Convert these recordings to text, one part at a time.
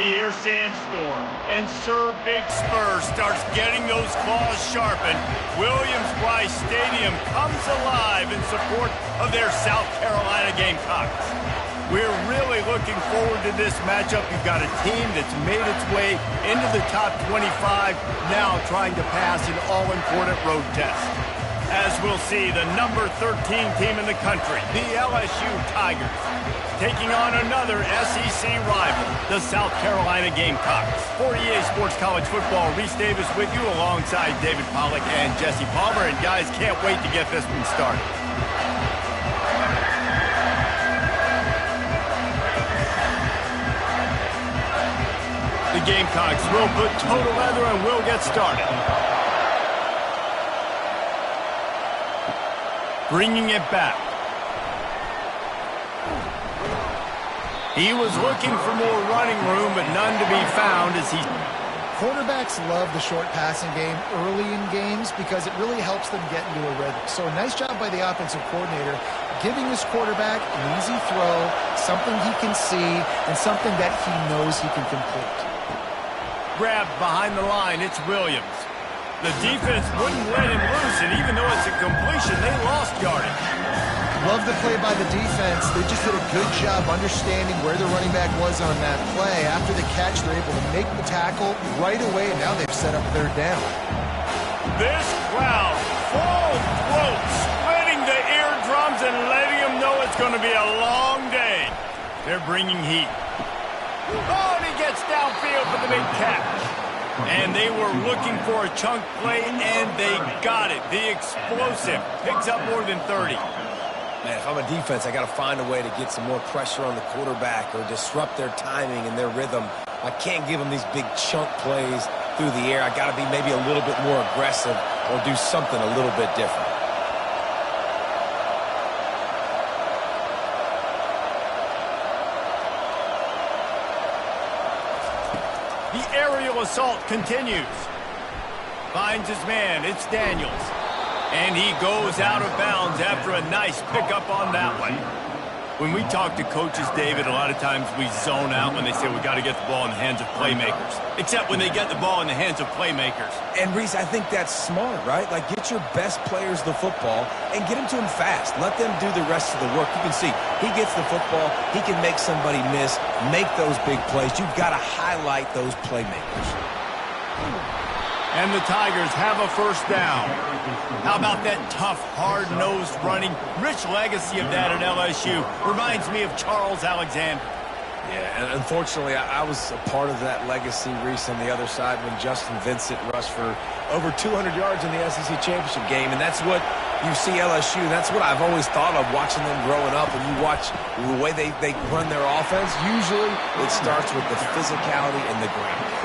hear Sandstorm, and Sir Big Spur starts getting those claws sharpened. Williams-Brice Stadium comes alive in support of their South Carolina Gamecocks. We're really looking forward to this matchup. You've got a team that's made its way into the top 25, now trying to pass an all-important road test. As we'll see, the number 13 team in the country, the LSU Tigers, taking on another SEC rival, the South Carolina Gamecocks. For EA Sports College Football, Reese Davis with you alongside David Pollack and Jesse Palmer. And guys, can't wait to get this one started. The Gamecocks will put total leather and will get started. Bringing it back. He was looking for more running room, but none to be found as he... Quarterbacks love the short passing game early in games because it really helps them get into a rhythm. So a nice job by the offensive coordinator giving his quarterback an easy throw, something he can see, and something that he knows he can complete. Grabbed behind the line, it's Williams. The defense wouldn't let him loose, and even though it's a completion, they lost yardage. Love the play by the defense. They just did a good job understanding where the running back was on that play. After the catch, they're able to make the tackle right away, and now they've set up third down. This crowd, full throat, splitting the eardrums and letting them know it's going to be a long day. They're bringing heat. Oh, and he gets downfield for the big catch. And they were looking for a chunk play, and they got it. The explosive picks up more than 30. Man, if I'm a defense, I got to find a way to get some more pressure on the quarterback or disrupt their timing and their rhythm. I can't give them these big chunk plays through the air. I got to be maybe a little bit more aggressive or do something a little bit different. The aerial assault continues. Finds his man. It's Daniels. And he goes out of bounds after a nice pickup on that one. When we talk to coaches, David, a lot of times we zone out when they say we got to get the ball in the hands of playmakers. Except when they get the ball in the hands of playmakers. And, Reese, I think that's smart, right? Like, get your best players the football and get them to him fast. Let them do the rest of the work. You can see he gets the football. He can make somebody miss, make those big plays. You've got to highlight those playmakers. And the Tigers have a first down. How about that tough, hard-nosed running? Rich legacy of that at LSU. Reminds me of Charles Alexander. Yeah, and unfortunately, I was a part of that legacy, Reese, on the other side when Justin Vincent rushed for over 200 yards in the SEC Championship game. And that's what you see LSU. That's what I've always thought of watching them growing up. And you watch the way they run their offense. Usually, it starts with the physicality and the ground.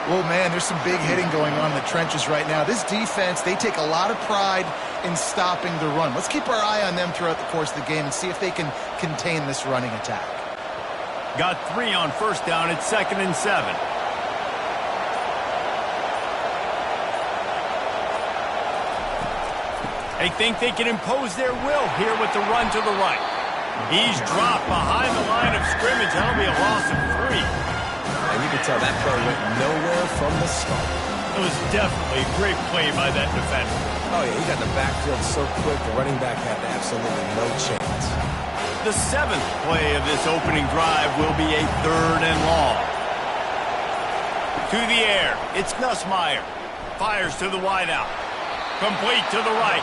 Oh, man, there's some big hitting going on in the trenches right now. This defense, they take a lot of pride in stopping the run. Let's keep our eye on them throughout the course of the game and see if they can contain this running attack. Got 3 on first down. It's 2nd and 7. They think they can impose their will here with the run to the right. He's dropped behind the line of scrimmage. That'll be a loss of 3. And you can tell that play went nowhere from the start. It was definitely a great play by that defender. Oh, yeah, he got in the backfield so quick, the running back had absolutely no chance. The 7th play of this opening drive will be a 3rd and long. To the air, it's Nussmeier. Fires to the wideout. Complete to the right.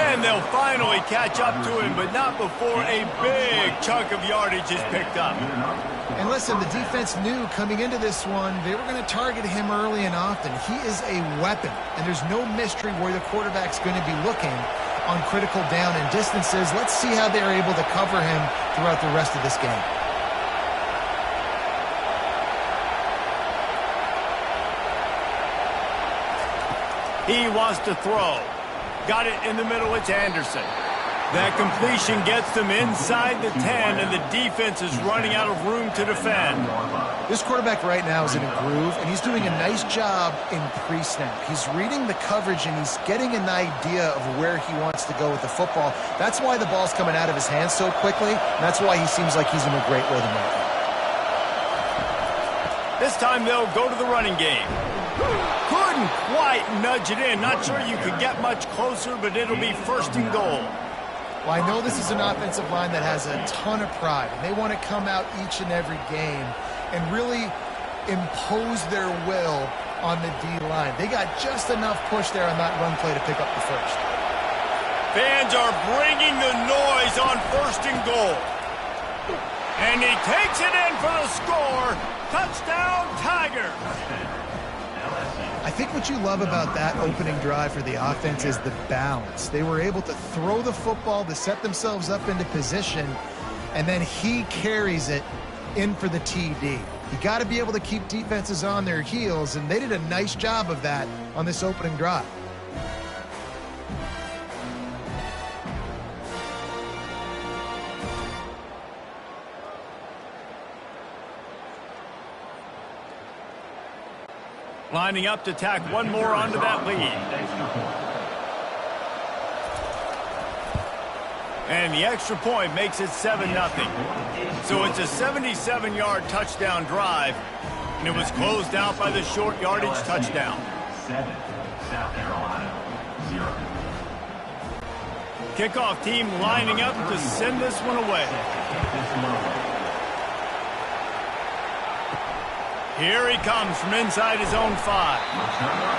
And they'll finally catch up to him, but not before a big chunk of yardage is picked up. And listen, the defense knew coming into this one, they were going to target him early and often. He is a weapon, and there's no mystery where the quarterback's going to be looking on critical down and distances. Let's see how they're able to cover him throughout the rest of this game. He wants to throw. Got it in the middle. It's Anderson. That completion gets them inside the 10, and the defense is running out of room to defend. This quarterback right now is in a groove, and he's doing a nice job in pre-snap. He's reading the coverage, and he's getting an idea of where he wants to go with the football. That's why the ball's coming out of his hands so quickly, and that's why he seems like he's in a great rhythm right now. This time they'll go to the running game. Couldn't quite nudge it in. Not sure you could get much closer, but it'll be 1st and goal. Well, I know this is an offensive line that has a ton of pride. And they want to come out each and every game and really impose their will on the D-line. They got just enough push there on that run play to pick up the first. Fans are bringing the noise on 1st and goal. And he takes it in for the score. Touchdown, Tigers. I think what you love about that opening drive for the offense is the balance. They were able to throw the football to set themselves up into position, and then he carries it in for the TD. You got to be able to keep defenses on their heels, and they did a nice job of that on this opening drive. Lining up to tack one more onto that lead. And the extra point makes it 7-0. So it's a 77-yard touchdown drive, and it was closed out by the short yardage touchdown. 7, South Carolina, 0. Kickoff team lining up to send this one away. Here he comes from inside his own 5.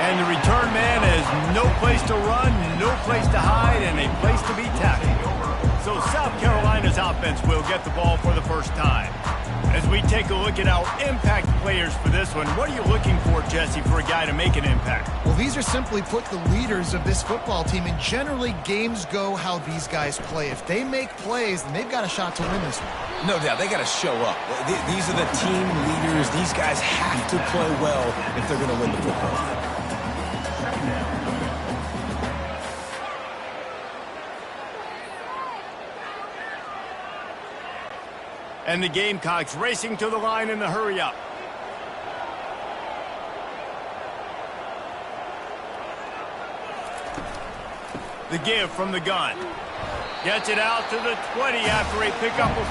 And the return man has no place to run, no place to hide, and a place to be tackled. So South Carolina's offense will get the ball for the first time. As we take a look at our impact players for this one, what are you looking for, Jesse, for a guy to make an impact? Well, these are simply put the leaders of this football team, and generally games go how these guys play. If they make plays, then they've got a shot to win this one. No doubt, they got to show up. These are the team leaders. These guys have to play well if they're going to win the football game. And the Gamecocks racing to the line in the hurry-up. The give from the gun. Gets it out to the 20 after a pickup of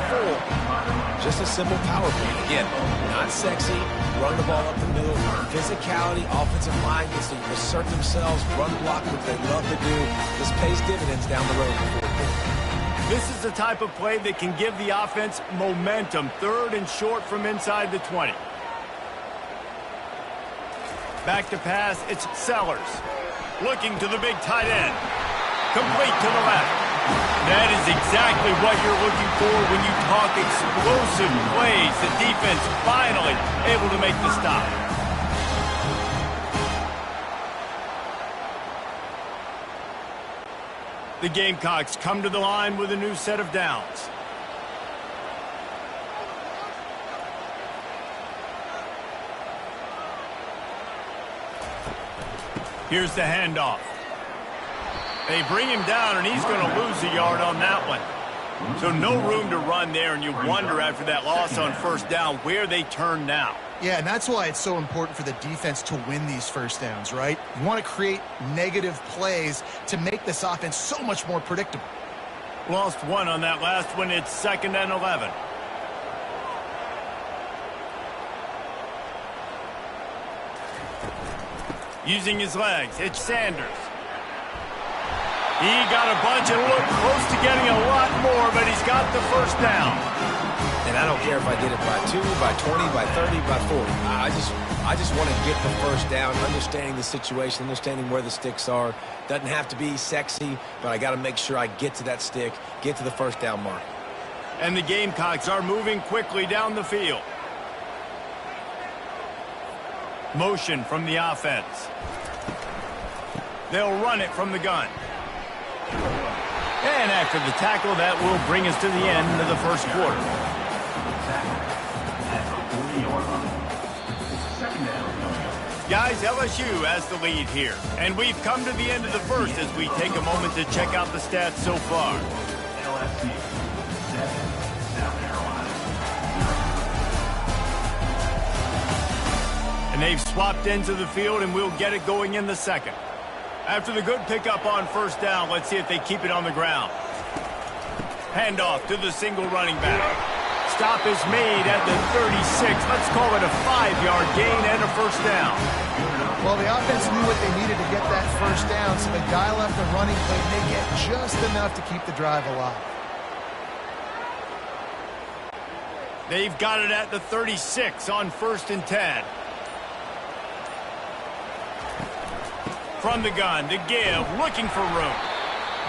4. Just a simple power play. Again, not sexy. Run the ball up the middle. Physicality, offensive line gets to assert themselves, run block, which they love to do. This pays dividends down the road. This is the type of play that can give the offense momentum. 3rd and short from inside the 20. Back to pass, it's Sellers. Looking to the big tight end. Complete to the left. That is exactly what you're looking for when you talk explosive plays. The defense finally able to make the stop. The Gamecocks come to the line with a new set of downs. Here's the handoff. They bring him down, and he's going to lose a yard on that one. So no room to run there, and you wonder after that loss on 1st down where they turn now. Yeah, and that's why it's so important for the defense to win these first downs, right? You want to create negative plays to make this offense so much more predictable. Lost 1 on that last one. It's 2nd and 11. Using his legs, it's Sanders. He got a bunch and looked close to getting a lot more, but he's got the 1st down. And I don't care if I did it by 2, by 20, by 30, by 40. I just want to get the 1st down, understanding the situation, understanding where the sticks are. Doesn't have to be sexy, but I got to make sure I get to that stick, get to the 1st down mark. And the Gamecocks are moving quickly down the field. Motion from the offense. They'll run it from the gun. And after the tackle, that will bring us to the end of the 1st quarter. Guys, LSU has the lead here. And we've come to the end of the 1st as we take a moment to check out the stats so far. LSU, 7, South Carolina, 0. And they've swapped into the field, and we'll get it going in the 2nd. After the good pickup on 1st down, let's see if they keep it on the ground. Handoff to the single running back. stop is made at the 36. Let's call it a 5-yard gain and a first down. Well, the offense knew what they needed to get that first down, so they dial up the running play and they get just enough to keep the drive alive. They've got it at the 36 on 1st and 10. From the gun to give, looking for room.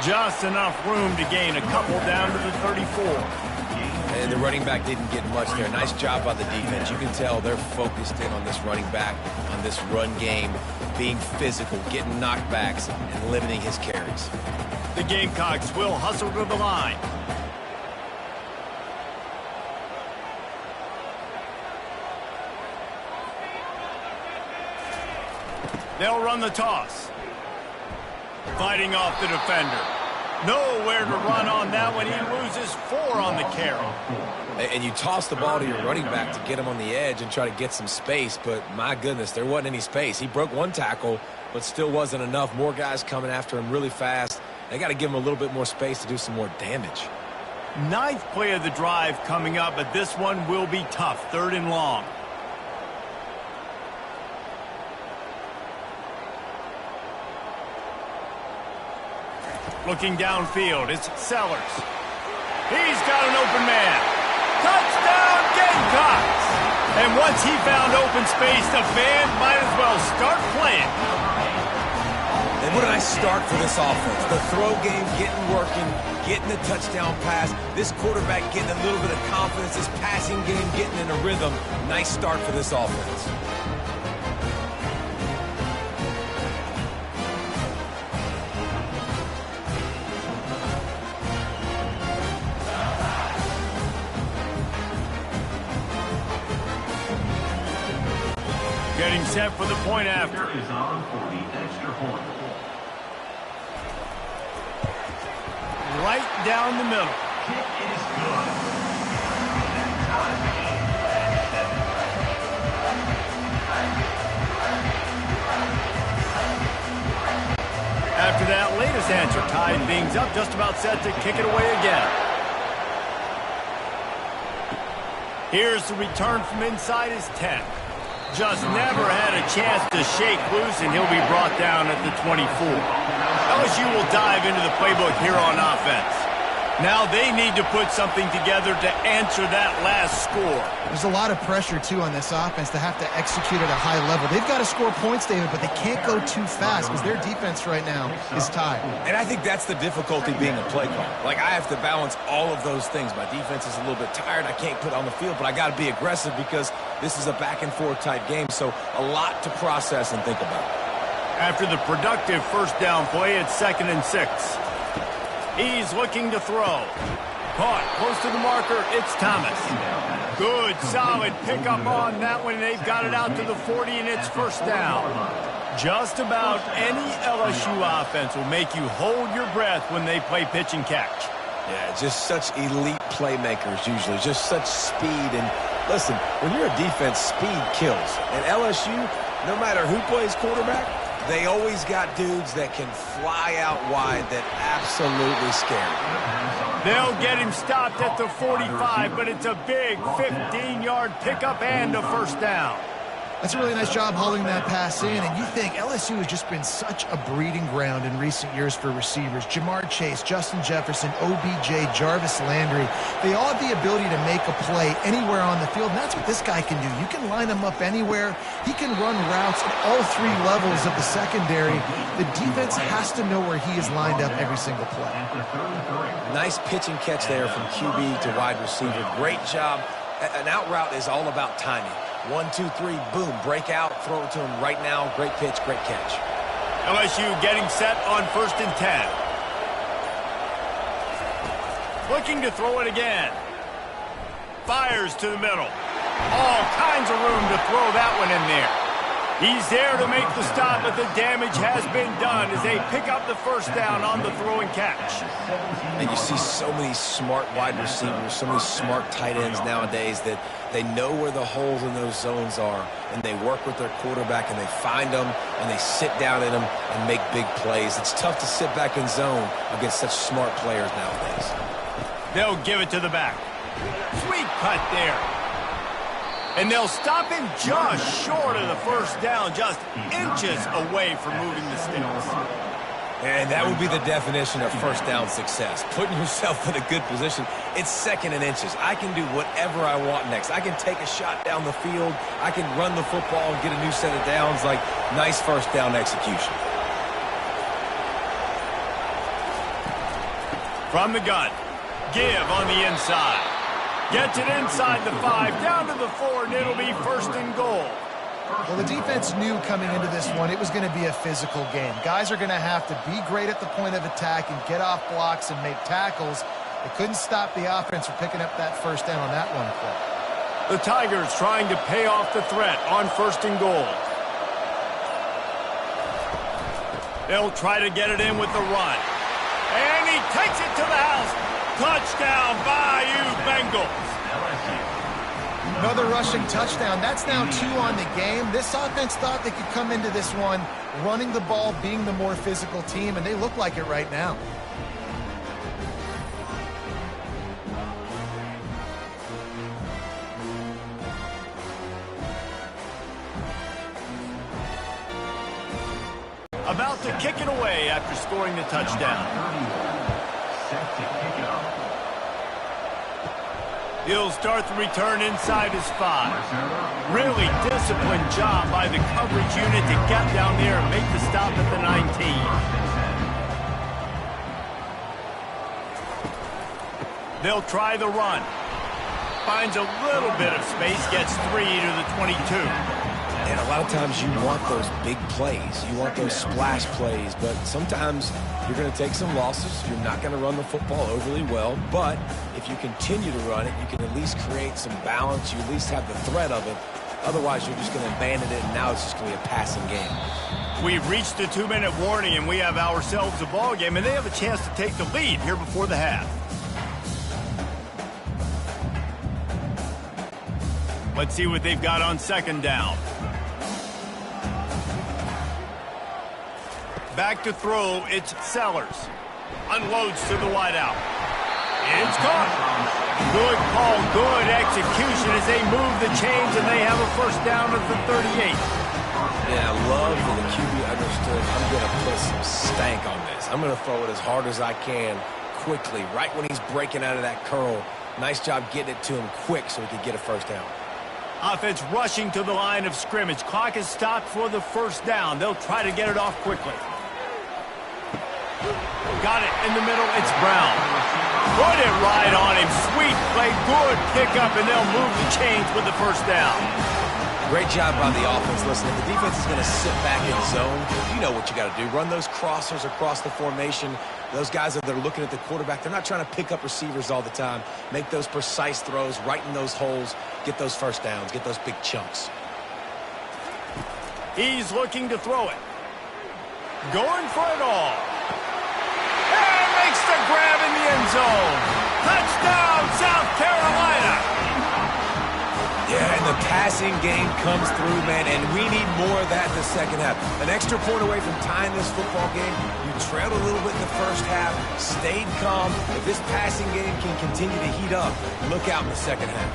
Just enough room to gain a couple down to the 34. And the running back didn't get much there. Nice job by the defense. You can tell they're focused in on this running back, on this run game, being physical, getting knockbacks, and limiting his carries. The Gamecocks will hustle to the line. They'll run the toss. Fighting off the defender. Nowhere to run on that one. He loses 4 on the carry. And you toss the ball to your running back to get him on the edge and try to get some space, but my goodness, there wasn't any space. He broke 1 tackle, but still wasn't enough. More guys coming after him really fast. They got to give him a little bit more space to do some more damage. 9th play of the drive coming up, but this one will be tough. 3rd and long. Looking downfield, it's Sellers. He's got an open man. Touchdown, Gamecocks! And once he found open space, the fans might as well start playing. And what a nice start for this offense. The throw game getting working, getting the touchdown pass. This quarterback getting a little bit of confidence. This passing game getting in a rhythm. Nice start for this offense. Getting set for the point after. Is on for the extra point. Right down the middle. Kick is good. That ties the game at 7. After that latest answer, tied things up, just about set to kick it away again. Here's the return from inside his 10. Just never had a chance to shake loose, and he'll be brought down at the 24. LSU will dive into the playbook here on offense. Now they need to put something together to answer that last score. There's a lot of pressure, too, on this offense to have to execute at a high level. They've got to score points, David, but they can't go too fast because their defense right now is tied. And I think that's the difficulty being a play caller. Like, I have to balance all of those things. My defense is a little bit tired. I can't put on the field, but I got to be aggressive because this is a back-and-forth type game, so a lot to process and think about. After the productive first down play, it's 2nd and 6. He's looking to throw. Caught close to the marker. It's Thomas. Good, solid pickup on that one. They've got it out to the 40, and it's first down. Just about any LSU offense will make you hold your breath when they play pitch and catch. Yeah, just such elite playmakers usually. Just such speed. And listen, when you're a defense, speed kills. And LSU, no matter who plays quarterback, they always got dudes that can fly out wide that absolutely scare you. They'll get him stopped at the 45, but it's a big 15-yard pickup and a first down. That's a really nice job holding that pass in, and you think LSU has just been such a breeding ground in recent years for receivers. Jamar Chase, Justin Jefferson, OBJ, Jarvis Landry, they all have the ability to make a play anywhere on the field, and that's what this guy can do. You can line him up anywhere. He can run routes at all 3 levels of the secondary. The defense has to know where he is lined up every single play. Nice pitch and catch there from QB to wide receiver. Great job. An out route is all about timing. 1, 2, 3, boom, break out, throw it to him right now. Great pitch, great catch. LSU getting set on 1st and 10. Looking to throw it again. Fires to the middle. All kinds of room to throw that one in there. He's there to make the stop, but the damage has been done as they pick up the first down on the throw and catch. And you see so many smart wide receivers, so many smart tight ends nowadays that they know where the holes in those zones are, and they work with their quarterback, and they find them, and they sit down in them and make big plays. It's tough to sit back in zone against such smart players nowadays. They'll give it to the back. Sweet cut there. And they'll stop him just short of the first down, just inches away from moving the sticks. And that would be the definition of first down success. Putting yourself in a good position. It's second and inches. I can do whatever I want next. I can take a shot down the field. I can run the football and get a new set of downs. Like, nice first down execution. From the gun. Give on the inside. Gets it inside the 5, down to the 4, and it'll be first and goal. Well, the defense knew coming into this one it was going to be a physical game. Guys are going to have to be great at the point of attack and get off blocks and make tackles. They couldn't stop the offense from picking up that first down on that one play. The Tigers trying to pay off the threat on first and goal. They'll try to get it in with the run. And he takes it to the house. Touchdown, Bayou Bengals. Another rushing touchdown. That's now 2 on the game. This offense thought they could come into this one running the ball, being the more physical team, and they look like it right now. About to kick it away after scoring the touchdown. Set to kick it off. He'll start the return inside his 5. Really disciplined job by the coverage unit to get down there and make the stop at the 19. They'll try the run. Finds a little bit of space, gets 3 to the 22. And a lot of times you want those big plays. You want those splash plays. But sometimes you're going to take some losses. You're not going to run the football overly well. But if you continue to run it, you can at least create some balance. You at least have the threat of it. Otherwise, you're just going to abandon it, and now it's just going to be a passing game. We've reached the 2-minute warning, and we have ourselves a ball game, and they have a chance to take the lead here before the half. Let's see what they've got on second down. Back to throw, it's Sellers. Unloads to the wideout. It's caught. Good call, good execution as they move the chains, and they have a first down at the 38. Yeah, I love that the QB understood I'm going to put some stank on this. I'm going to throw it as hard as I can quickly, right when he's breaking out of that curl. Nice job getting it to him quick so he could get a first down. Offense rushing to the line of scrimmage. Clock is stopped for the first down. They'll try to get it off quickly. Got it in the middle. It's Brown. Put it right on him. Sweet play. Good pickup, and they'll move the chains with the first down. Great job by the offense. Listen, if the defense is going to sit back in zone, you know what you got to do. Run those crossers across the formation. Those guys that are looking at the quarterback, they're not trying to pick up receivers all the time. Make those precise throws, right in those holes, get those first downs, get those big chunks. He's looking to throw it. Going for it all. And makes the grab in the end zone. Touchdown, South Carolina. Yeah, and the passing game comes through, man, and we need more of that in the second half. An extra point away from tying this football game. You trailed a little bit in the first half, stayed calm. If this passing game can continue to heat up, look out in the second half.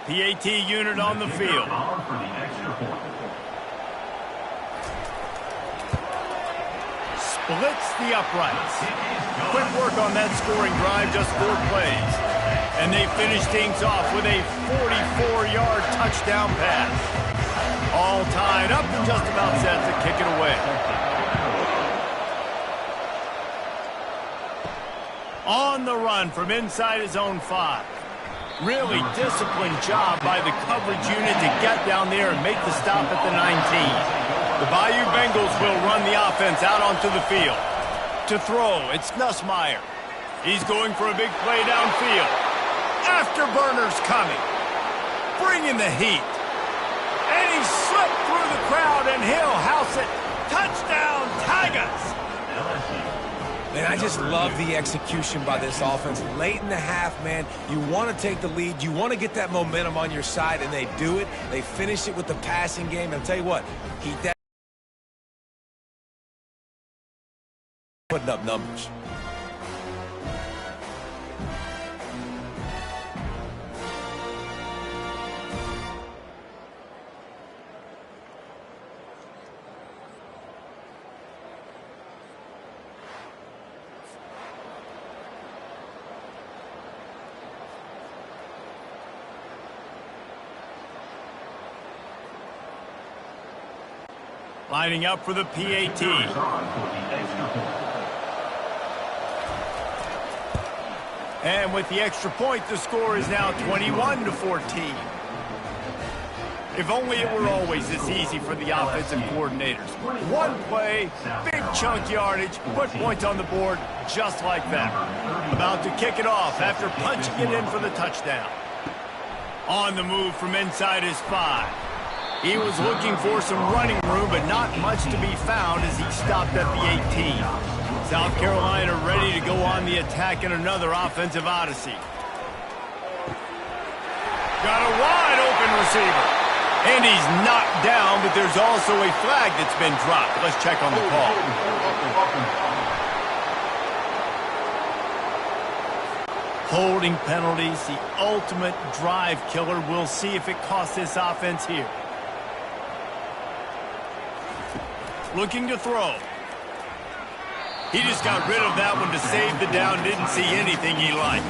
PAT unit on the field. Splits the uprights. Quick work on that scoring drive, just 4 plays. And they finish things off with a 44-yard touchdown pass. All tied up and just about set to kick it away. On the run from inside his own 5. Really disciplined job by the coverage unit to get down there and make the stop at the 19. The Bayou Bengals will run the offense out onto the field. To throw, it's Nussmeier. He's going for a big play downfield. Afterburners coming. Bringing the heat. And he slipped through the crowd, and he'll house it. Touchdown, Tigers! Man, I just love the execution by this offense. Late in the half, man, you want to take the lead. You want to get that momentum on your side, and they do it. They finish it with the passing game. And I'll tell you what, keep that putting up numbers. Lining up for the PAT. And with the extra point, the score is now 21-14. If only it were always this easy for the offensive coordinators. One play, big chunk yardage, put points on the board just like that. About to kick it off after punching it in for the touchdown. On the move from inside his 5. He was looking for some running room, but not much to be found as he stopped at the 18. South Carolina ready to go on the attack in another offensive odyssey. Got a wide open receiver. And he's knocked down, but there's also a flag that's been dropped. Let's check on the call. Holding penalties, the ultimate drive killer. We'll see if it costs this offense here. Looking to throw. He just got rid of that one to save the down. Didn't see anything he liked.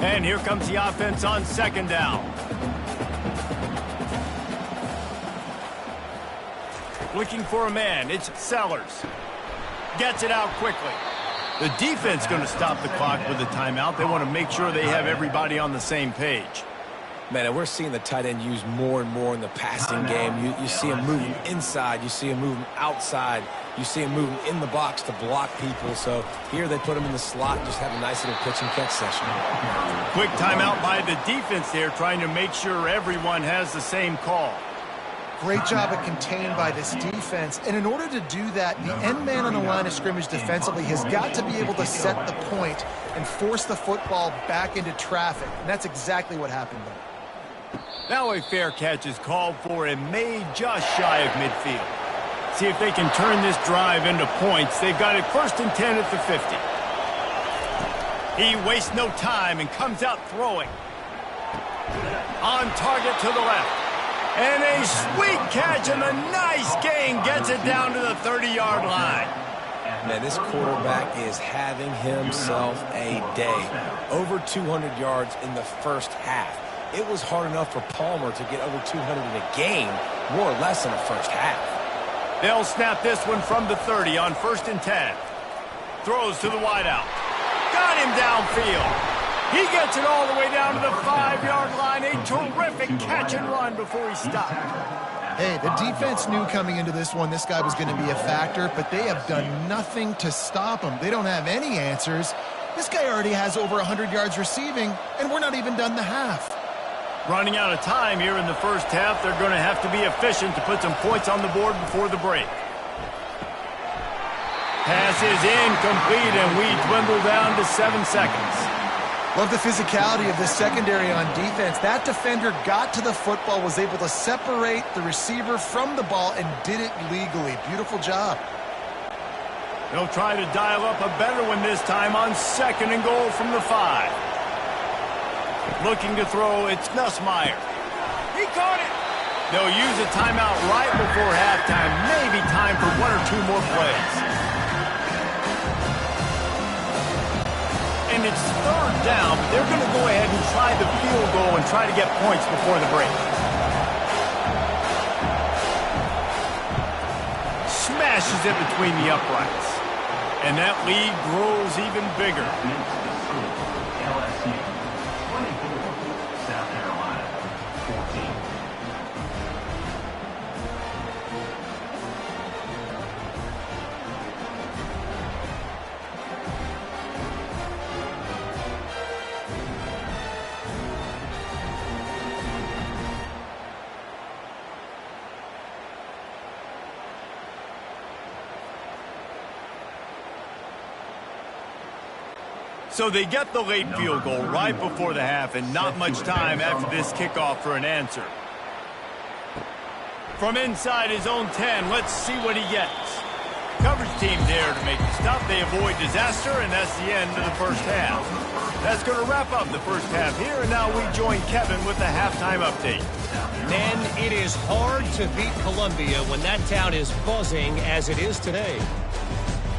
And here comes the offense on second down. Looking for a man. It's Sellers. Gets it out quickly. The defense going to stop the clock with a timeout. They want to make sure they have everybody on the same page. Man, and we're seeing the tight end used more and more in the passing game. You see him moving inside. You see him moving outside. You see him moving in the box to block people. So here they put him in the slot and just have a nice little pitch and catch session. Quick timeout by the defense there, trying to make sure everyone has the same call. Great job of contained by this defense. And in order to do that, the end man on the line of scrimmage defensively has got to be able to set the point and force the football back into traffic. And that's exactly what happened there. Now a fair catch is called for and made just shy of midfield. See if they can turn this drive into points. They've got it 1st and 10 at the 50. He wastes no time and comes out throwing. On target to the left. And a sweet catch and a nice gain gets it down to the 30-yard line. Man, this quarterback is having himself a day. Over 200 yards in the first half. It was hard enough for Palmer to get over 200 in a game, more or less in the first half. They'll snap this one from the 30 on 1st and 10. Throws to the wideout. Got him downfield. He gets it all the way down to the 5-yard line. A terrific catch and run before he stopped. Hey, the defense knew coming into this one this guy was going to be a factor, but they have done nothing to stop him. They don't have any answers. This guy already has over 100 yards receiving, and we're not even done the half. Running out of time here in the first half. They're going to have to be efficient to put some points on the board before the break. Pass is incomplete, and we dwindle down to 7 seconds. Love the physicality of the secondary on defense. That defender got to the football, was able to separate the receiver from the ball, and did it legally. Beautiful job. They'll try to dial up a better one this time on 2nd and goal from the 5. Looking to throw, it's Nussmeier. He caught it. They'll use a timeout right before halftime. Maybe time for 1 or 2 more plays. And it's 3rd down, but they're going to go ahead and try the field goal and try to get points before the break. Smashes it between the uprights. And that lead grows even bigger. LSU 24, South Carolina 14. So they get the late field goal right before the half and not much time after this kickoff for an answer. From inside his own 10, let's see what he gets. Coverage team there to make the stop. They avoid disaster, and that's the end of the first half. That's going to wrap up the first half here, and now we join Kevin with the halftime update. Men, it is hard to beat Columbia when that town is buzzing as it is today.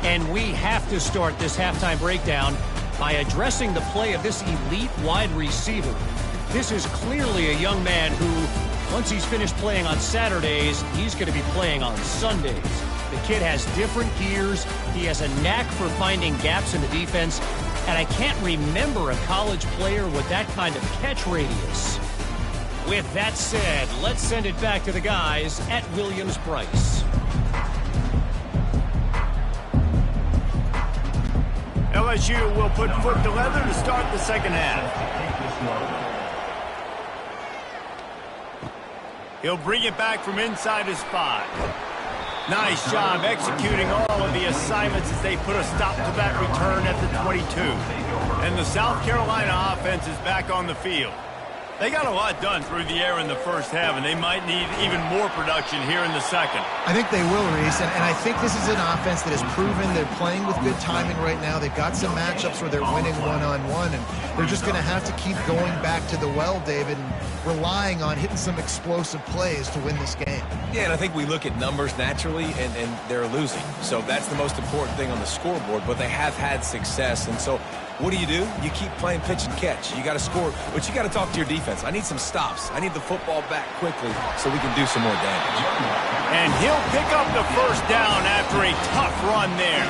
And we have to start this halftime breakdown by addressing the play of this elite wide receiver. This is clearly a young man who, once he's finished playing on Saturdays, he's going to be playing on Sundays. The kid has different gears. He has a knack for finding gaps in the defense. And I can't remember a college player with that kind of catch radius. With that said, let's send it back to the guys at Williams-Brice. LSU will put foot to leather to start the second half. He'll bring it back from inside his 5. Nice job executing all of the assignments as they put a stop to that return at the 22. And the South Carolina offense is back on the field. They got a lot done through the air in the first half, and they might need even more production here in the second. I think they will, Reese, and I think this is an offense that has proven they're playing with good timing right now. They've got some matchups where they're winning one-on-one, and they're just going to have to keep going back to the well, David, and relying on hitting some explosive plays to win this game. Yeah, and I think we look at numbers naturally, and they're losing. So that's the most important thing on the scoreboard, but they have had success. And so what do? You keep playing pitch and catch. You got to score, but you got to talk to your defense. I need some stops. I need the football back quickly so we can do some more damage. And he'll pick up the first down after a tough run there.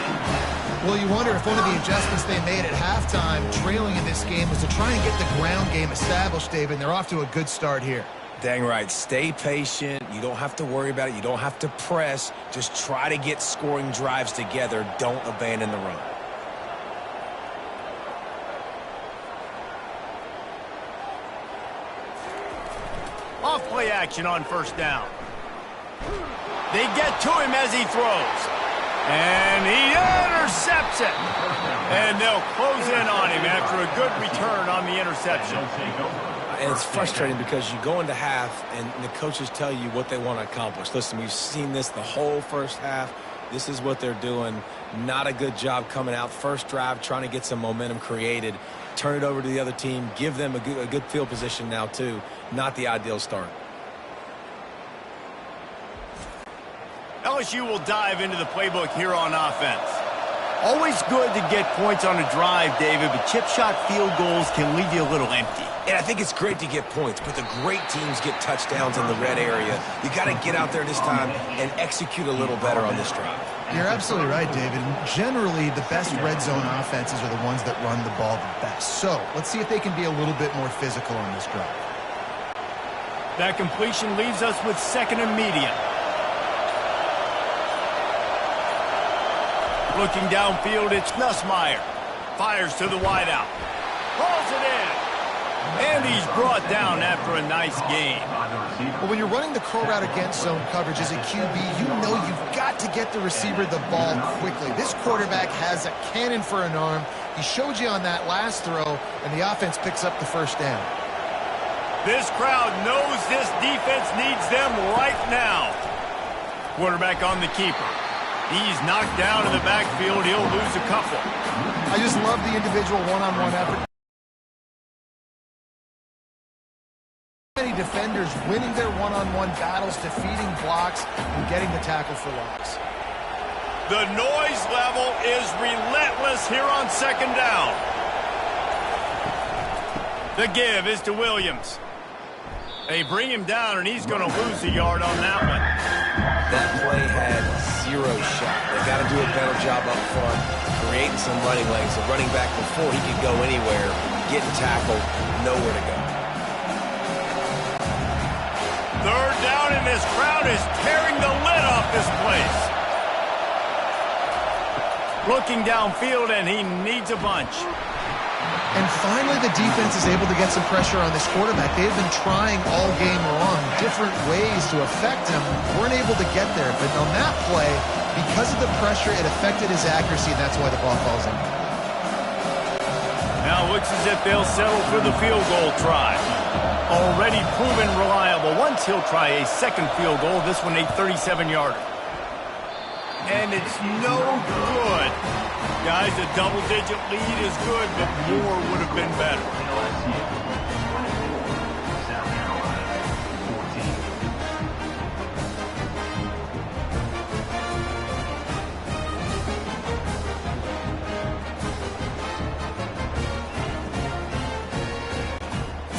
Well, you wonder if one of the adjustments they made at halftime, trailing in this game, was to try and get the ground game established, David, and they're off to a good start here. Dang right. Stay patient. You don't have to worry about it. You don't have to press. Just try to get scoring drives together. Don't abandon the run. Off-play action on first down. They get to him as he throws. And he intercepts it. And they'll close in on him after a good return on the interception. And it's frustrating because you go into half and the coaches tell you what they want to accomplish. Listen, we've seen this the whole first half. This is what they're doing. Not a good job coming out. First drive, trying to get some momentum created. Turn it over to the other team. Give them a good field position now, too. Not the ideal start. LSU will dive into the playbook here on offense. Always good to get points on a drive, David, but chip shot field goals can leave you a little empty. And I think it's great to get points, but the great teams get touchdowns in the red area. You got to get out there this time and execute a little better on this drive. You're absolutely right, David. Generally, the best red zone offenses are the ones that run the ball the best. So let's see if they can be a little bit more physical on this drive. That completion leaves us with second and medium. Looking downfield, it's Nussmeier. Fires to the wideout. Hauls it in. And he's brought down after a nice gain. Well, when you're running the curl route against zone coverage as a QB, you know you've got to get the receiver the ball quickly. This quarterback has a cannon for an arm. He showed you on that last throw, and the offense picks up the first down. This crowd knows this defense needs them right now. Quarterback on the keeper. He's knocked down in the backfield. He'll lose a couple. I just love the individual one-on-one effort. Many defenders winning their one-on-one battles, defeating blocks, and getting the tackle for loss. The noise level is relentless here on second down. The give is to Williams. They bring him down, and he's going to lose a yard on that one. That play had zero shot. They got to do a better job up front, creating some running lanes. The running back before he could go anywhere, getting tackled, nowhere to go. Third down, and this crowd is tearing the lid off this place. Looking downfield, and he needs a bunch. And finally, the defense is able to get some pressure on this quarterback. They've been trying all game long, different ways to affect him. Weren't able to get there. But on that play, because of the pressure, it affected his accuracy, and that's why the ball falls in. Now it looks as if they'll settle for the field goal try. Already proven reliable. Once he'll try a second field goal, this one a 37-yarder. And it's no good. Guys, a double-digit lead is good, but more would have been better. LSU 22, South Carolina 14.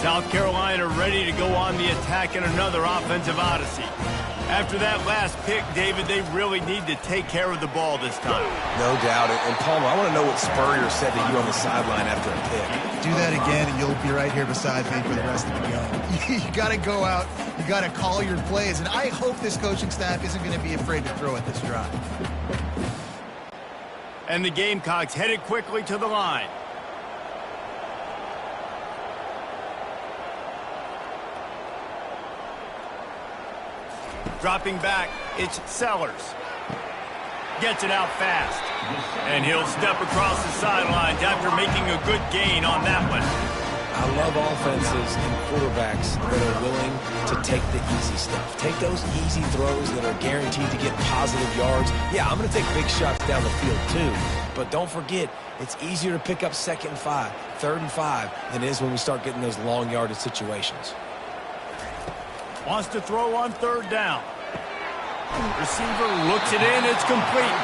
South Carolina ready to go on the attack in another offensive odyssey. After that last pick, David, they really need to take care of the ball this time. No doubt. And Palmer, I want to know what Spurrier said to you on the sideline after a pick. Do that again, and you'll be right here beside me for the rest of the game. You got to go out. You got to call your plays. And I hope this coaching staff isn't going to be afraid to throw at this drive. And the Gamecocks headed quickly to the line. Dropping back, it's Sellers. Gets it out fast. And he'll step across the sidelines after making a good gain on that one. I love offenses and quarterbacks that are willing to take the easy stuff. Take those easy throws that are guaranteed to get positive yards. Yeah, I'm going to take big shots down the field too. But don't forget, it's easier to pick up 2nd and 5, 3rd and 5 than it is when we start getting those long yardage situations. Wants to throw on 3rd down. Receiver looks it in. It's complete.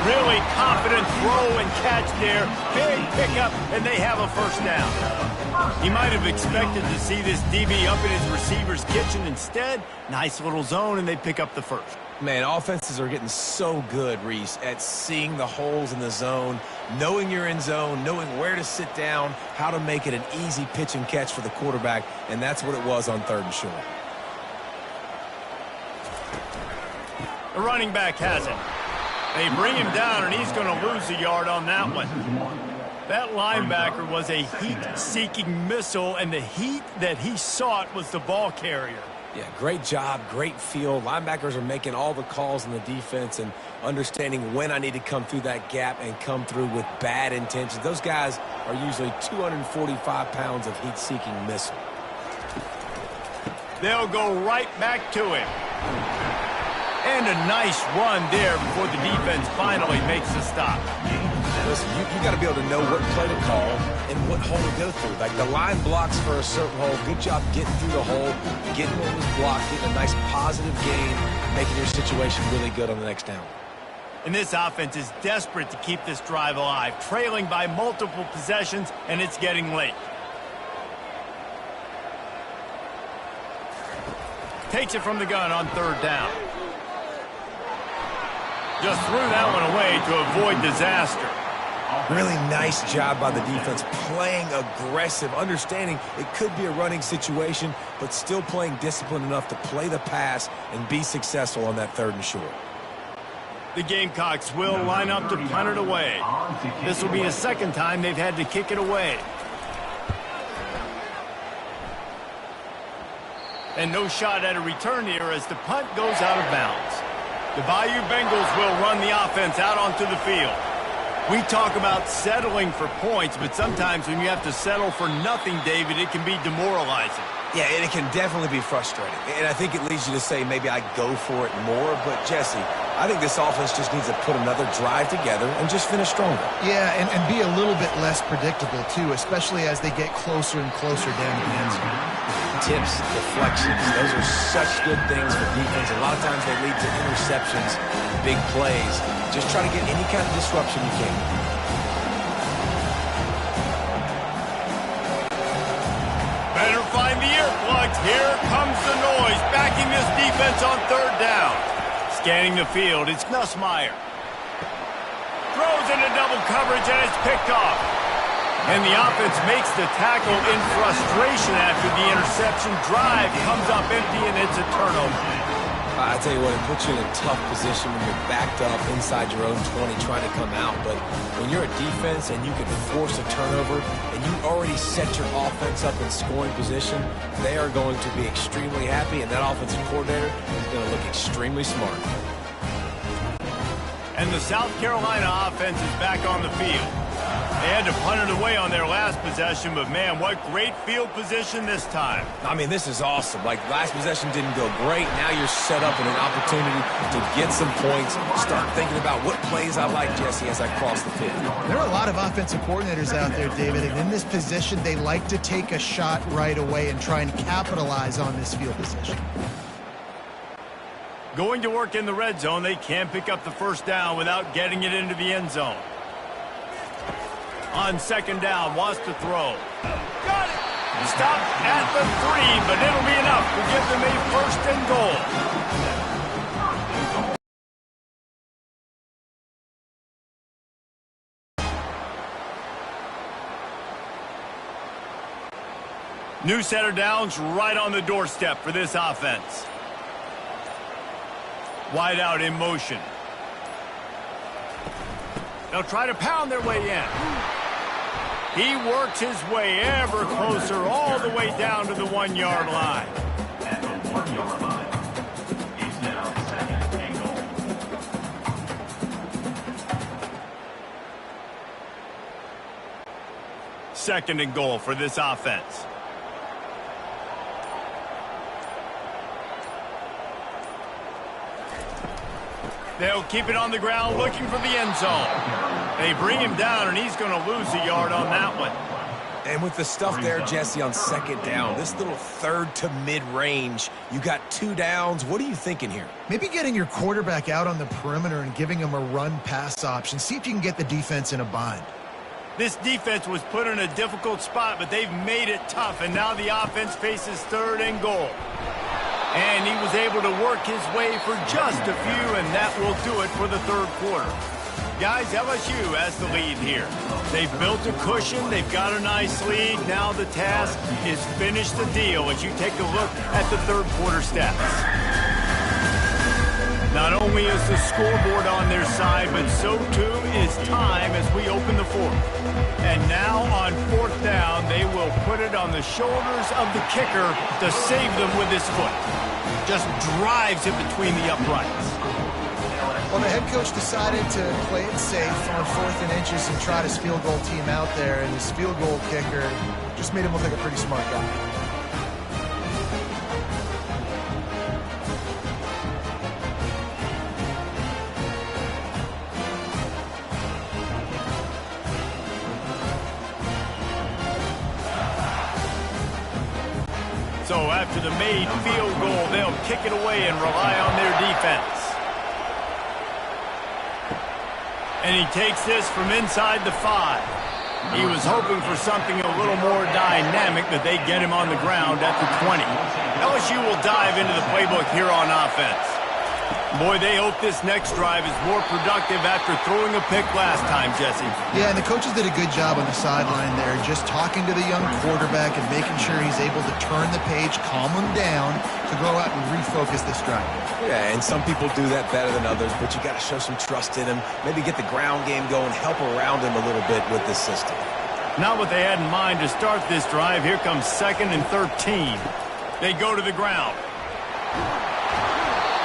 Really confident throw and catch there. Big pickup, and they have a 1st down. He might have expected to see this DB up in his receiver's kitchen. Instead, nice little zone, and they pick up the 1st. Man, offenses are getting so good, Reese, at seeing the holes in the zone, knowing you're in zone, knowing where to sit down, how to make it an easy pitch and catch for the quarterback, and that's what it was on 3rd and short. The running back has it. They bring him down, and he's going to lose a yard on that one. That linebacker was a heat-seeking missile, and the heat that he sought was the ball carrier. Yeah, great job, great feel. Linebackers are making all the calls in the defense and understanding when I need to come through that gap and come through with bad intentions. Those guys are usually 245 pounds of heat-seeking missile. They'll go right back to him. And a nice run there before the defense finally makes the stop. Listen, you got to be able to know what play to call and what hole to go through. Like the line blocks for a certain hole. Good job getting through the hole, getting what was blocked, getting a nice positive gain, making your situation really good on the next down. And this offense is desperate to keep this drive alive, trailing by multiple possessions, and it's getting late. Takes it from the gun on 3rd down. Just threw that one away to avoid disaster. Really nice job by the defense, playing aggressive, understanding it could be a running situation, but still playing disciplined enough to play the pass and be successful on that 3rd and short. The Gamecocks will line up to punt it away. This will be the 2nd time they've had to kick it away. And no shot at a return here as the punt goes out of bounds. The Bayou Bengals will run the offense out onto the field. We talk about settling for points, but sometimes when you have to settle for nothing, David, it can be demoralizing. Yeah, and it can definitely be frustrating. And I think it leads you to say maybe I go for it more. But, Jesse, I think this offense just needs to put another drive together and just finish stronger. Yeah, and be a little bit less predictable, too, especially as they get closer and closer down to the end zone. Tips, deflections, those are such good things for defense. A lot of times they lead to interceptions, big plays. Just try to get any kind of disruption you can. Better find the earplugs. Here comes the noise, backing this defense on 3rd down. Scanning the field, it's Nussmeier. Throws into double coverage, and it's picked off. And the offense makes the tackle in frustration after the interception. Drive comes up empty, and it's a turnover. I tell you what, it puts you in a tough position when you're backed up inside your own 20 trying to come out. But when you're a defense and you can force a turnover and you already set your offense up in scoring position, they are going to be extremely happy, and that offensive coordinator is going to look extremely smart. And the South Carolina offense is back on the field. They had to punt it away on their last possession, but man, what great field position this time. I mean, this is awesome. Like, last possession didn't go great. Now you're set up in an opportunity to get some points. Start thinking about what plays I like, Jesse, as I cross the field. There are a lot of offensive coordinators out there, David, and in this position, they like to take a shot right away and try and capitalize on this field position. Going to work in the red zone, they can't pick up the first down without getting it into the end zone. On second down, wants to throw. Got it! Stop at the 3, but it'll be enough to give them a first and goal. New set of downs right on the doorstep for this offense. Wide out in motion. They'll try to pound their way in. He works his way ever closer all the way down to the 1-yard line. At the 1-yard line, he's now second and goal. Second and goal for this offense. They'll keep it on the ground looking for the end zone. They bring him down, and he's going to lose a yard on that one. And with the stuff there, Jesse, on second down, this little third to mid-range, you got 2 downs. What are you thinking here? Maybe getting your quarterback out on the perimeter and giving him a run-pass option. See if you can get the defense in a bind. This defense was put in a difficult spot, but they've made it tough, and now the offense faces third and goal. And he was able to work his way for just a few, and that will do it for the third quarter. Guys, LSU has the lead here. They've built a cushion. They've got a nice lead. Now the task is finish the deal as you take a look at the third quarter stats. Not only is the scoreboard on their side, but so too is time as we open the fourth. And now on fourth down, they will put it on the shoulders of the kicker to save them with his foot. Just drives it between the uprights. Well, the head coach decided to play it safe on 4th and inches and try his field goal team out there, and his field goal kicker just made him look like a pretty smart guy. So after the made field goal, they'll kick it away and rely on their defense. And he takes this from inside the 5. He was hoping for something a little more dynamic, but they get him on the ground at the 20. LSU will dive into the playbook here on offense. Boy, they hope this next drive is more productive after throwing a pick last time, Jesse. Yeah, and the coaches did a good job on the sideline there, just talking to the young quarterback and making sure he's able to turn the page, calm him down, to go out and refocus this drive. Yeah, and some people do that better than others, but you got to show some trust in him. Maybe get the ground game going, help around him a little bit with this system. Not what they had in mind to start this drive. Here comes 2nd and 13. They go to the ground.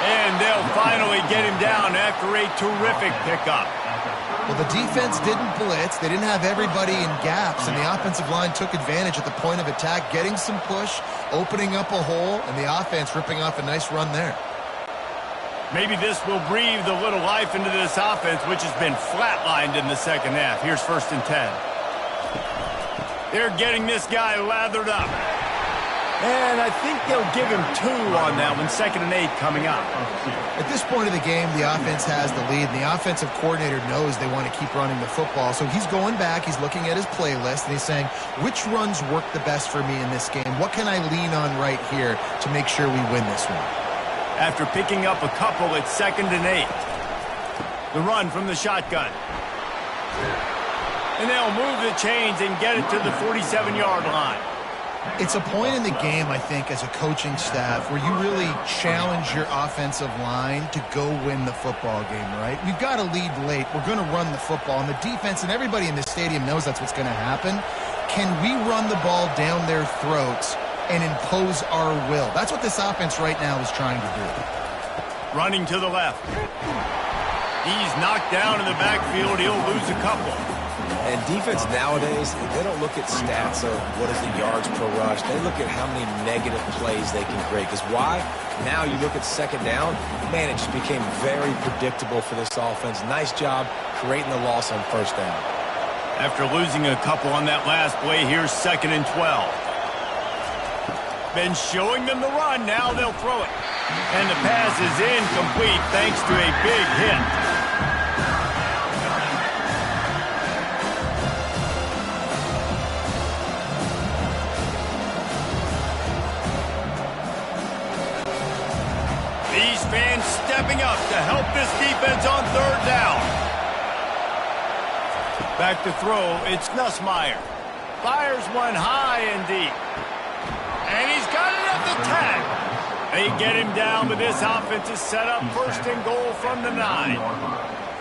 And they'll finally get him down after a terrific pickup. Well, the defense didn't blitz. They didn't have everybody in gaps, and the offensive line took advantage at the point of attack, getting some push, opening up a hole, and the offense ripping off a nice run there. Maybe this will breathe a little life into this offense, which has been flatlined in the second half. Here's 1st and 10. They're getting this guy lathered up. And I think they'll give him 2 on that one. 2nd and 8 coming up. At this point of the game, the offense has the lead, and the offensive coordinator knows they want to keep running the football. So he's going back, he's looking at his playlist, and he's saying, which runs work the best for me in this game? What can I lean on right here to make sure we win this one? After picking up a couple, it's 2nd and 8. The run from the shotgun. And they'll move the chains and get it to the 47-yard line. It's a point in the game, I think, as a coaching staff where you really challenge your offensive line to go win the football game, right? We've got to lead late. We're going to run the football, and the defense and everybody in the stadium knows that's what's going to happen. Can we run the ball down their throats and impose our will? That's what this offense right now is trying to do. Running to the left. He's knocked down in the backfield. He'll lose a couple. And defense nowadays, they don't look at stats of what is the yards per rush. They look at how many negative plays they can create. Because why? Now you look at second down, man, it just became very predictable for this offense. Nice job creating the loss on first down. After losing a couple on that last play, here's 2nd and 12. Been showing them the run, now they'll throw it. And the pass is incomplete thanks to a big hit. These fans stepping up to help this defense on 3rd down. Back to throw, it's Nussmeier. Fires one high and deep. And he's got it at the tag. They get him down, but this offense is set up 1st and goal from the 9.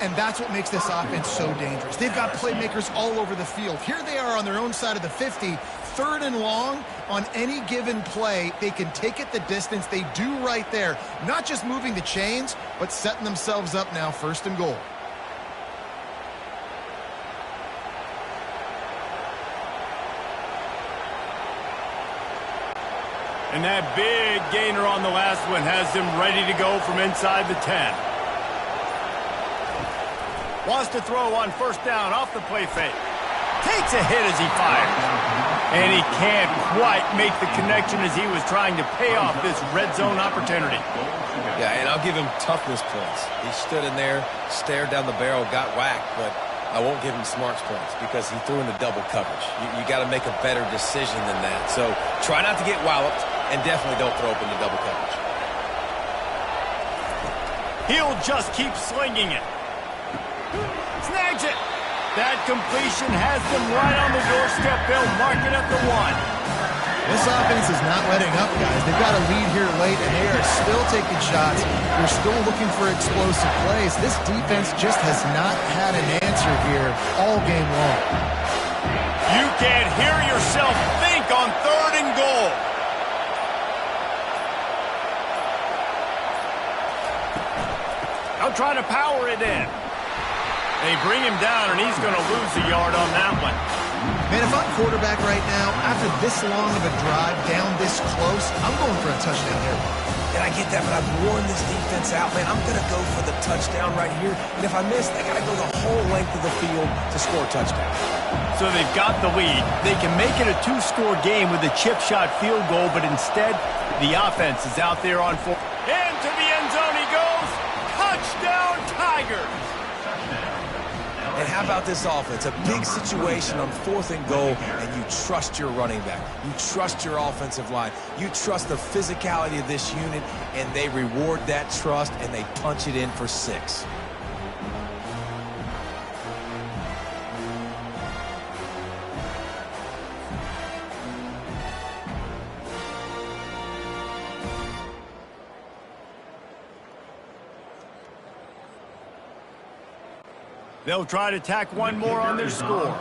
And that's what makes this offense so dangerous. They've got playmakers all over the field. Here they are on their own side of the 50, 3rd and long. On any given play, they can take it the distance. They do right there. Not just moving the chains, but setting themselves up now 1st and goal. And that big gainer on the last one has them ready to go from inside the 10. Wants to throw on 1st down off the play fake. Takes a hit as he fires. And he can't quite make the connection as he was trying to pay off this red zone opportunity. Yeah, and I'll give him toughness points. He stood in there, stared down the barrel, got whacked, but I won't give him smarts points because he threw into double coverage. You got to make a better decision than that. So try not to get walloped, and definitely don't throw up into double coverage. He'll just keep slinging it. Snags it. That completion has them right on the doorstep. They'll mark it at the 1. This offense is not letting up, guys. They've got a lead here late, and they are still taking shots. They're still looking for explosive plays. This defense just has not had an answer here all game long. You can't hear yourself think on 3rd and goal. They'll try to power it in. They bring him down, and he's going to lose a yard on that one. Man, if I'm quarterback right now, after this long of a drive down this close, I'm going for a touchdown here. And I get that, but I've worn this defense out, man. I'm going to go for the touchdown right here. And if I miss, they got to go the whole length of the field to score a touchdown. So they've got the lead. They can make it a 2-score game with a chip shot field goal, but instead, the offense is out there on 4. Into the end zone he goes. Touchdown, Tigers. And how about this offense? A big situation on 4th and goal, and you trust your running back. You trust your offensive line. You trust the physicality of this unit, and they reward that trust, and they punch it in for 6. They'll try to tack one more on their score.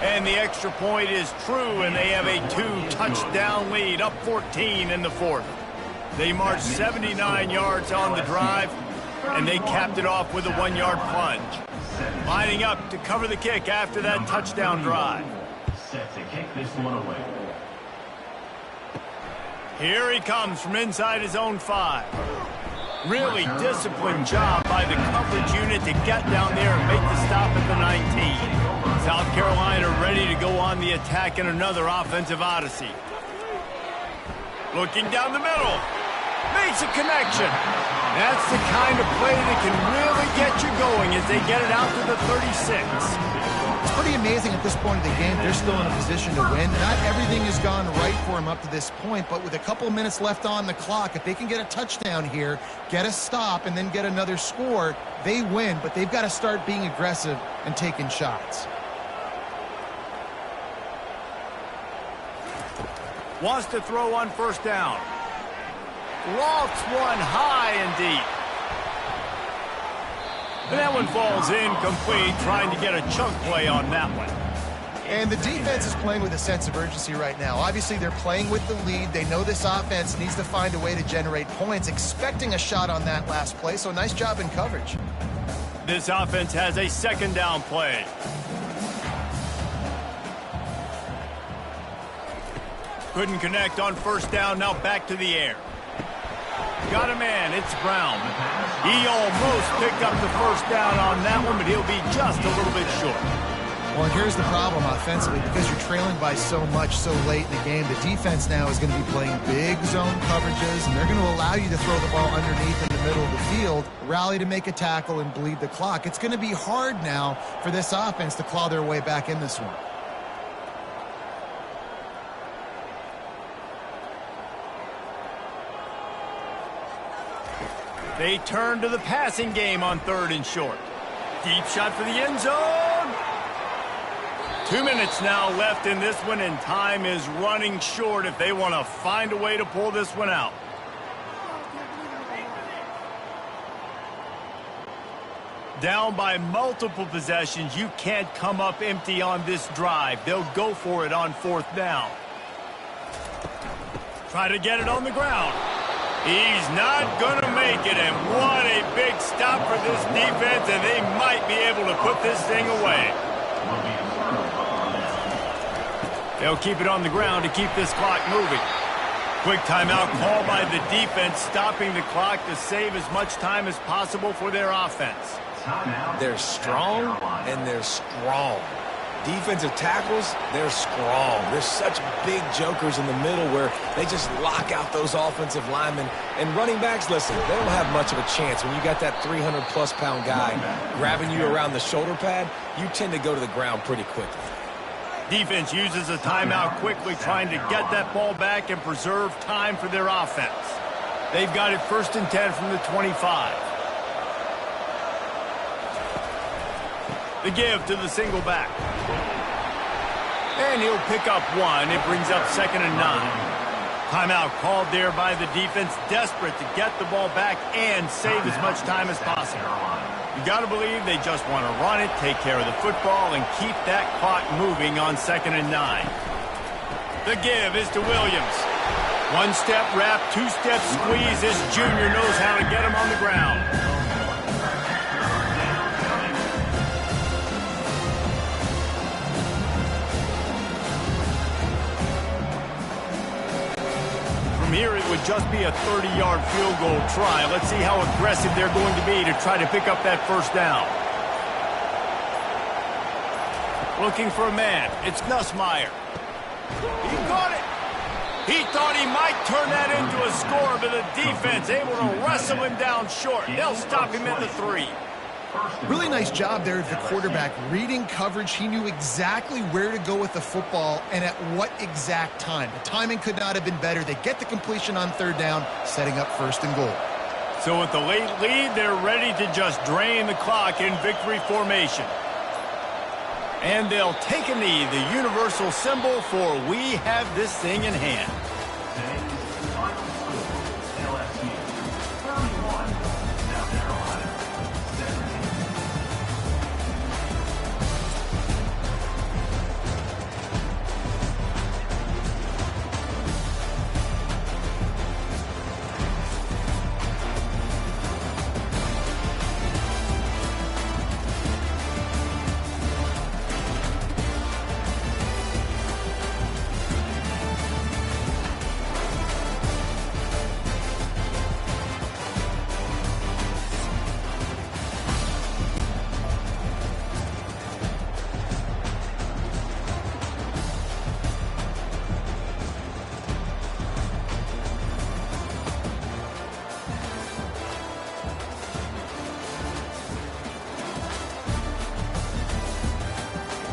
And the extra point is true, and they have a 2-touchdown lead, up 14 in the 4th. They marched 79 yards on the drive, and they capped it off with a 1-yard plunge. Lining up to cover the kick after that touchdown drive. Set to kick this one away. Here he comes from inside his own 5. Really disciplined job by the coverage unit to get down there and make the stop at the 19. South Carolina ready to go on the attack in another offensive odyssey. Looking down the middle. Makes a connection. That's the kind of play that can really get you going as they get it out to the 36. It's pretty amazing at this point of the game. They're still in a position to win. Not everything has gone right for them up to this point, but with a couple minutes left on the clock, if they can get a touchdown here, get a stop, and then get another score, they win. But they've got to start being aggressive and taking shots. Wants to throw on 1st down. Lofts one high and deep. And that one falls incomplete, trying to get a chunk play on that one. And the defense is playing with a sense of urgency right now. Obviously, they're playing with the lead. They know this offense needs to find a way to generate points, expecting a shot on that last play, so nice job in coverage. This offense has a second down play. Couldn't connect on first down, now back to the air. Got a man, it's Brown. He almost picked up the first down on that one, but he'll be just a little bit short. Well, and here's the problem offensively. Because you're trailing by so much so late in the game, the defense now is going to be playing big zone coverages, and they're going to allow you to throw the ball underneath in the middle of the field, rally to make a tackle, and bleed the clock. It's going to be hard now for this offense to claw their way back in this one. They turn to the passing game on 3rd and short. Deep shot for the end zone. 2 minutes now left in this one, and time is running short if they want to find a way to pull this one out. Down by multiple possessions, you can't come up empty on this drive. They'll go for it on 4th down. Try to get it on the ground. He's not going to make it, and what a big stop for this defense, and they might be able to put this thing away. They'll keep it on the ground to keep this clock moving. Quick timeout call by the defense, stopping the clock to save as much time as possible for their offense. They're strong, and they're strong. Defensive tackles, they're strong. They're such big jokers in the middle where they just lock out those offensive linemen. And running backs, listen, they don't have much of a chance. When you got that 300-plus pound guy grabbing you around the shoulder pad, you tend to go to the ground pretty quickly. Defense uses a timeout quickly, trying to get that ball back and preserve time for their offense. They've got it 1st and 10 from the 25. The give to the single back. And he'll pick up one. It brings up 2nd and 9. Timeout called there by the defense, desperate to get the ball back and save as much time as possible. You got to believe they just want to run it, take care of the football, and keep that clock moving on 2nd and 9. The give is to Williams. 1-step wrap, 2-step squeeze. This junior knows how to get him on the ground. From here, it would just be a 30-yard field goal try. Let's see how aggressive they're going to be to try to pick up that first down. Looking for a man. It's Nussmeier. He caught it. He thought he might turn that into a score, but the defense able to wrestle him down short. They'll stop him at the 3. Really nice job there of the quarterback. Reading coverage, he knew exactly where to go with the football and at what exact time. The timing could not have been better. They get the completion on 3rd down, setting up 1st and goal. So with the late lead, they're ready to just drain the clock in victory formation. And they'll take a knee, the universal symbol for we have this thing in hand.